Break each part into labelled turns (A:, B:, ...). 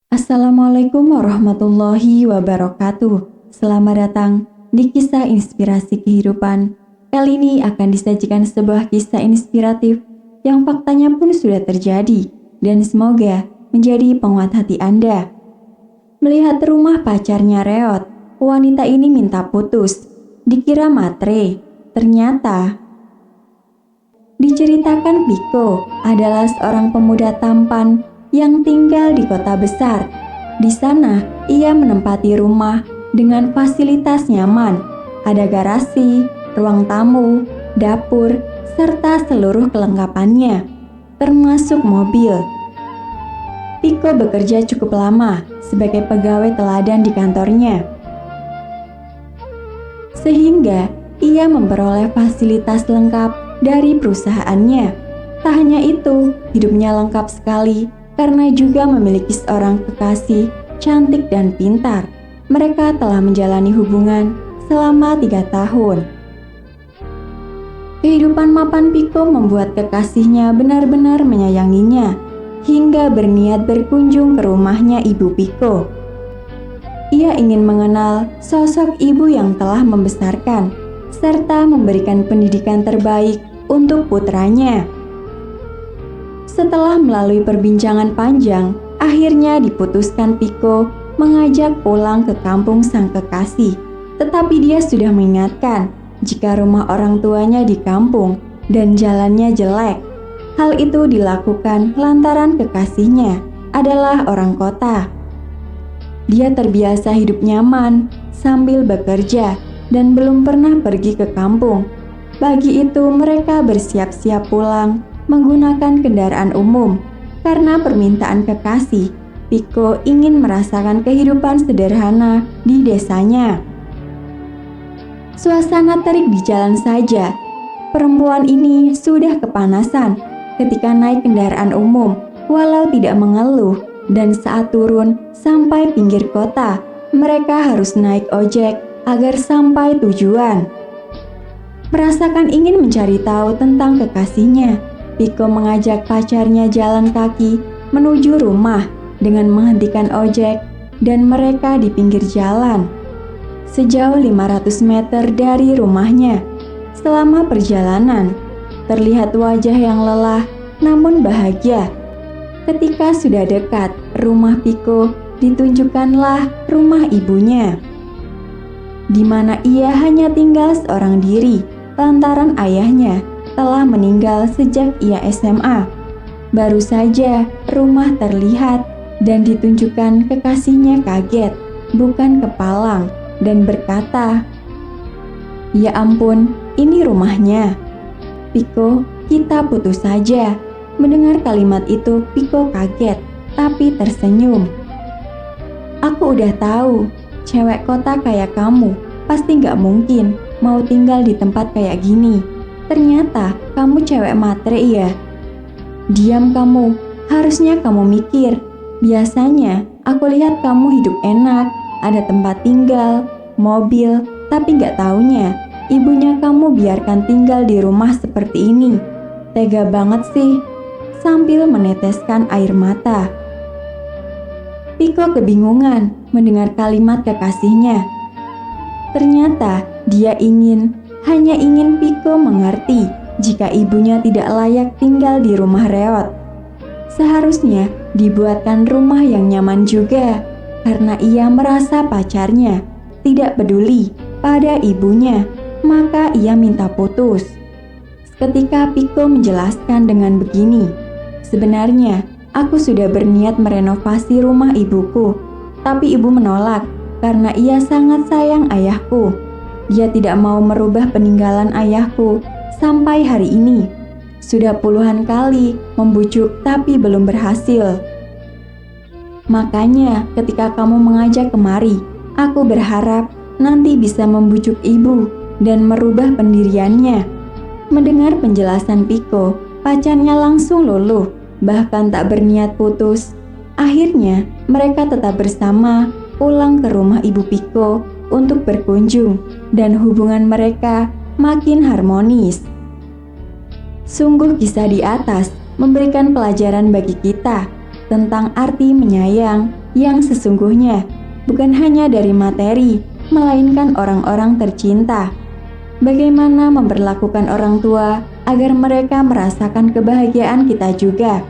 A: Assalamualaikum warahmatullahi wabarakatuh. Selamat datang di kisah inspirasi kehidupan. Kali ini akan disajikan sebuah kisah inspiratif yang faktanya pun sudah terjadi dan semoga menjadi penguat hati Anda. Melihat rumah pacarnya reot, wanita ini minta putus. Dikira matre, ternyata diceritakan Piko adalah seorang pemuda tampan yang tinggal di kota besar. Di sana, ia menempati rumah dengan fasilitas nyaman. Ada garasi, ruang tamu, dapur, serta seluruh kelengkapannya, termasuk mobil. Piko bekerja cukup lama sebagai pegawai teladan di kantornya, sehingga ia memperoleh fasilitas lengkap dari perusahaannya. Tak hanya itu, hidupnya lengkap sekali karena juga memiliki seorang kekasih cantik dan pintar. Mereka telah menjalani hubungan selama 3 tahun. Kehidupan mapan Piko membuat kekasihnya benar-benar menyayanginya, hingga berniat berkunjung ke rumahnya ibu Piko. Ia ingin mengenal sosok ibu yang telah membesarkan, serta memberikan pendidikan terbaik untuk putranya. Setelah melalui perbincangan panjang, akhirnya diputuskan Piko mengajak pulang ke kampung sang kekasih. Tetapi dia sudah mengingatkan jika rumah orang tuanya di kampung dan jalannya jelek. Hal itu dilakukan lantaran kekasihnya adalah orang kota. Dia terbiasa hidup nyaman sambil bekerja dan belum pernah pergi ke kampung. Bagi itu mereka bersiap-siap pulang menggunakan kendaraan umum. Karena permintaan kekasih, Piko ingin merasakan kehidupan sederhana di desanya. Suasana terik di jalan saja. Perempuan ini sudah kepanasan ketika naik kendaraan umum, walau tidak mengeluh. Dan saat turun sampai pinggir kota, mereka harus naik ojek agar sampai tujuan. Merasakan ingin mencari tahu tentang kekasihnya, Piko mengajak pacarnya jalan kaki menuju rumah dengan menghentikan ojek dan mereka di pinggir jalan. Sejauh 500 meter dari rumahnya, selama perjalanan, terlihat wajah yang lelah namun bahagia. Ketika sudah dekat rumah Piko, ditunjukkanlah rumah ibunya, di mana ia hanya tinggal seorang diri lantaran ayahnya telah meninggal sejak ia SMA. Baru saja rumah terlihat dan ditunjukkan kekasihnya kaget, bukan kepalang, dan berkata, "Ya ampun, ini rumahnya." "Piko, kita putus saja." Mendengar kalimat itu, Piko kaget, tapi tersenyum. "Aku udah tahu, cewek kota kayak kamu pasti gak mungkin mau tinggal di tempat kayak gini. Ternyata kamu cewek matre ya." "Diam kamu, harusnya kamu mikir. Biasanya aku lihat kamu hidup enak, ada tempat tinggal, mobil, tapi gak taunya ibunya kamu biarkan tinggal di rumah seperti ini. Tega banget sih." Sambil meneteskan air mata, Piko kebingungan mendengar kalimat kekasihnya. Ternyata dia hanya ingin Piko mengerti jika ibunya tidak layak tinggal di rumah reot. Seharusnya dibuatkan rumah yang nyaman juga, karena ia merasa pacarnya tidak peduli pada ibunya, maka ia minta putus. Ketika Piko menjelaskan dengan begini, "Sebenarnya aku sudah berniat merenovasi rumah ibuku, tapi ibu menolak karena ia sangat sayang ayahku. Dia tidak mau merubah peninggalan ayahku sampai hari ini. Sudah puluhan kali membujuk tapi belum berhasil. Makanya ketika kamu mengajak kemari, aku berharap nanti bisa membujuk ibu dan merubah pendiriannya." Mendengar penjelasan Piko, pacarnya langsung luluh, bahkan tak berniat putus. Akhirnya mereka tetap bersama pulang ke rumah ibu Piko untuk berkunjung, dan hubungan mereka makin harmonis. Sungguh kisah di atas memberikan pelajaran bagi kita tentang arti menyayang yang sesungguhnya, bukan hanya dari materi, melainkan orang-orang tercinta. Bagaimana memperlakukan orang tua agar mereka merasakan kebahagiaan kita juga.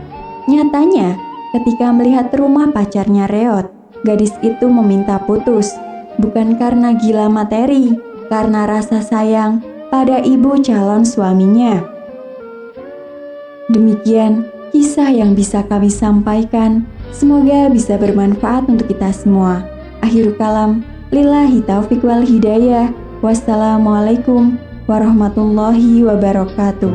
A: Nyatanya, ketika melihat rumah pacarnya reot, gadis itu meminta putus, bukan karena gila materi, karena rasa sayang pada ibu calon suaminya. Demikian kisah yang bisa kami sampaikan. Semoga bisa bermanfaat untuk kita semua. Akhirul kalam, lillahi taufiq wal hidayah. Wassalamualaikum warahmatullahi wabarakatuh.